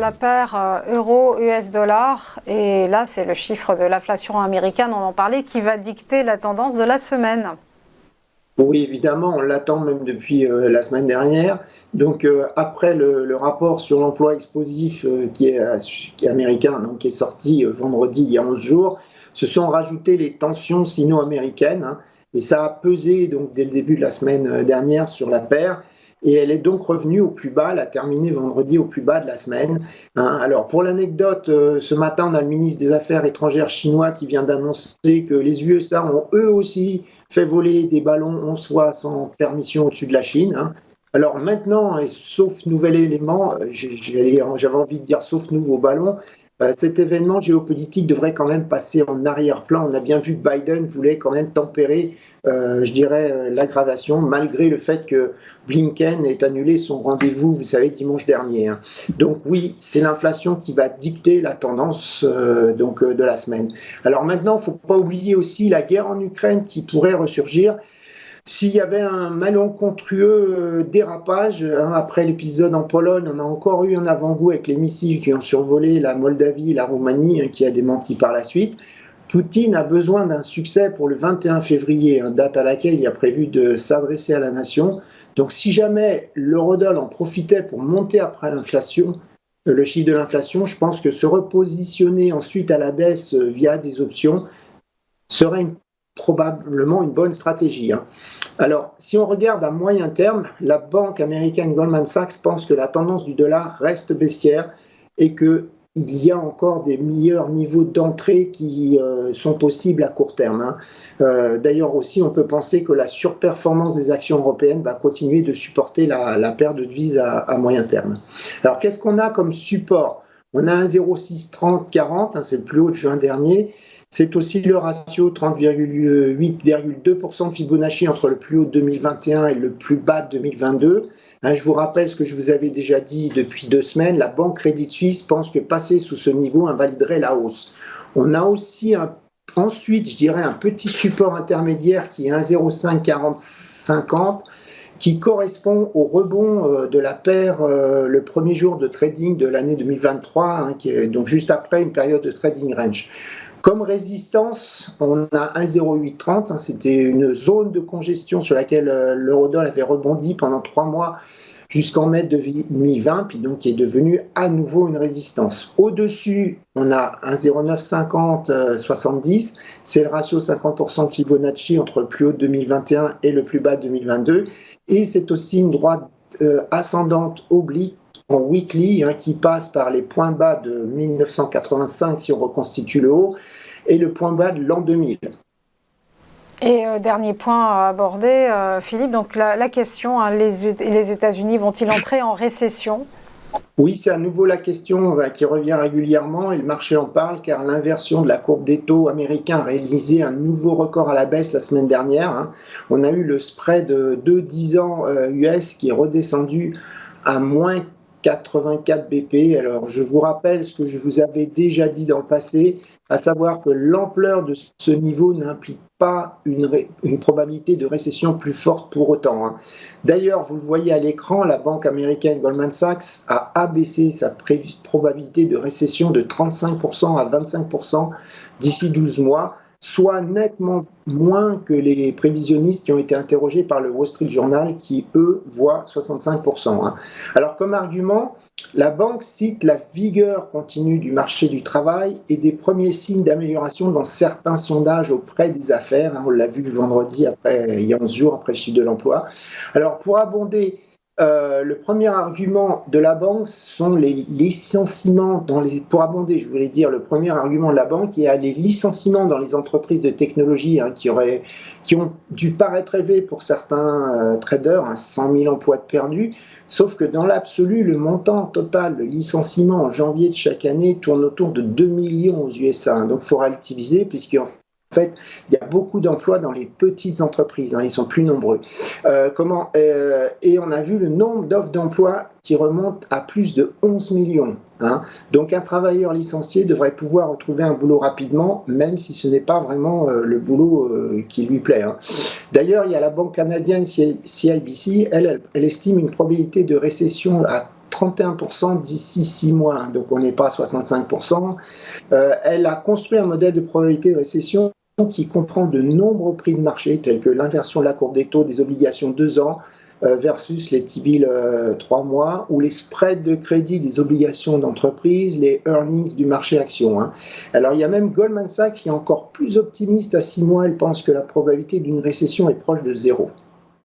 la paire euro-US dollar. Et là, c'est le chiffre de l'inflation américaine, on en parlait, qui va dicter la tendance de la semaine. Oui, évidemment, on l'attend même depuis la semaine dernière. Donc, après le rapport sur l'emploi explosif qui est américain, donc, qui est sorti vendredi il y a 11 jours, se sont rajoutées les tensions sino-américaines, hein, et ça a pesé donc, dès le début de la semaine dernière sur la paire. Et elle est donc revenue au plus bas, elle a terminé vendredi au plus bas de la semaine, hein. Alors, pour l'anecdote, ce matin, on a le ministre des Affaires étrangères chinois qui vient d'annoncer que les USA ont eux aussi fait voler des ballons 11 fois sans permission au-dessus de la Chine, hein. Alors maintenant, et sauf nouvel élément, j'avais envie de dire sauf nouveau ballon, cet événement géopolitique devrait quand même passer en arrière-plan. On a bien vu que Biden voulait quand même tempérer, je dirais, l'aggravation, malgré le fait que Blinken ait annulé son rendez-vous, vous savez, dimanche dernier, hein. Donc oui, c'est l'inflation qui va dicter la tendance de la semaine. Alors maintenant, il ne faut pas oublier aussi la guerre en Ukraine qui pourrait ressurgir. S'il y avait un malencontreux dérapage, hein, après l'épisode en Pologne, on a encore eu un avant-goût avec les missiles qui ont survolé la Moldavie et la Roumanie, hein, qui a démenti par la suite. Poutine a besoin d'un succès pour le 21 février, hein, date à laquelle il a prévu de s'adresser à la nation. Donc si jamais l'eurodoll en profitait pour monter après l'inflation, le chiffre de l'inflation, je pense que se repositionner ensuite à la baisse via des options serait probablement une bonne stratégie, hein. Alors, si on regarde à moyen terme, la banque américaine Goldman Sachs pense que la tendance du dollar reste baissière et qu'il y a encore des meilleurs niveaux d'entrée qui sont possibles à court terme, hein. D'ailleurs aussi, on peut penser que la surperformance des actions européennes va continuer de supporter la perte de devises à moyen terme. Alors, qu'est-ce qu'on a comme support? On a un 0,630-40, hein, c'est le plus haut de juin dernier. C'est aussi le ratio 30,8,2% de Fibonacci entre le plus haut de 2021 et le plus bas de 2022. Hein, je vous rappelle ce que je vous avais déjà dit depuis 2 semaines. La banque Crédit Suisse pense que passer sous ce niveau invaliderait la hausse. On a aussi ensuite, je dirais, un petit support intermédiaire qui est 1,0540-50 qui correspond au rebond de la paire le premier jour de trading de l'année 2023, hein, qui est donc juste après une période de trading range. Comme résistance, on a 1,0830, hein, c'était une zone de congestion sur laquelle l'eurodoll avait rebondi pendant 3 mois jusqu'en mai 2020, puis donc qui est devenu à nouveau une résistance. Au-dessus, on a 1,0950-70, c'est le ratio 50% de Fibonacci entre le plus haut de 2021 et le plus bas de 2022, et c'est aussi une droite ascendante oblique en weekly, hein, qui passe par les points bas de 1985 si on reconstitue le haut et le point bas de l'an 2000. Et dernier point à aborder, Philippe, donc la question, hein, les États-Unis vont-ils entrer en récession? Oui, c'est à nouveau la question qui revient régulièrement et le marché en parle car l'inversion de la courbe des taux américains a réalisé un nouveau record à la baisse la semaine dernière, hein. On a eu le spread de 10 ans US qui est redescendu à moins 84 BP. Alors, je vous rappelle ce que je vous avais déjà dit dans le passé, à savoir que l'ampleur de ce niveau n'implique pas une probabilité de récession plus forte pour autant, hein. D'ailleurs, vous le voyez à l'écran, la banque américaine Goldman Sachs a abaissé sa probabilité de récession de 35% à 25% d'ici 12 mois, soit nettement moins que les prévisionnistes qui ont été interrogés par le Wall Street Journal qui, eux, voient 65%, hein. Alors, comme argument, la banque cite la vigueur continue du marché du travail et des premiers signes d'amélioration dans certains sondages auprès des affaires, hein. On l'a vu vendredi, il y a 11 jours après le chiffre de l'emploi. Alors, pour abonder, le premier argument de la banque sont les licenciements pour abonder, je voulais dire, le premier argument de la banque, il y a les licenciements dans les entreprises de technologie, hein, qui ont dû paraître élevés pour certains traders, hein, 100 000 emplois de perdus, sauf que dans l'absolu, le montant total de licenciements en janvier de chaque année tourne autour de 2 millions aux USA, hein. Donc il faut relativiser puisqu'en fait, il y a beaucoup d'emplois dans les petites entreprises, hein, ils sont plus nombreux. Et on a vu le nombre d'offres d'emploi qui remonte à plus de 11 millions, hein. Donc un travailleur licencié devrait pouvoir retrouver un boulot rapidement, même si ce n'est pas vraiment le boulot qui lui plaît, hein. D'ailleurs, il y a la banque canadienne CIBC, elle estime une probabilité de récession à 31% d'ici 6 mois, hein, donc on n'est pas à 65%. Elle a construit un modèle de probabilité de récession qui comprend de nombreux prix de marché, tels que l'inversion de la courbe des taux des obligations 2 ans versus les T-bills 3 mois, ou les spreads de crédit des obligations d'entreprise, les earnings du marché action. Hein. Alors il y a même Goldman Sachs qui est encore plus optimiste à 6 mois, elle pense que la probabilité d'une récession est proche de 0.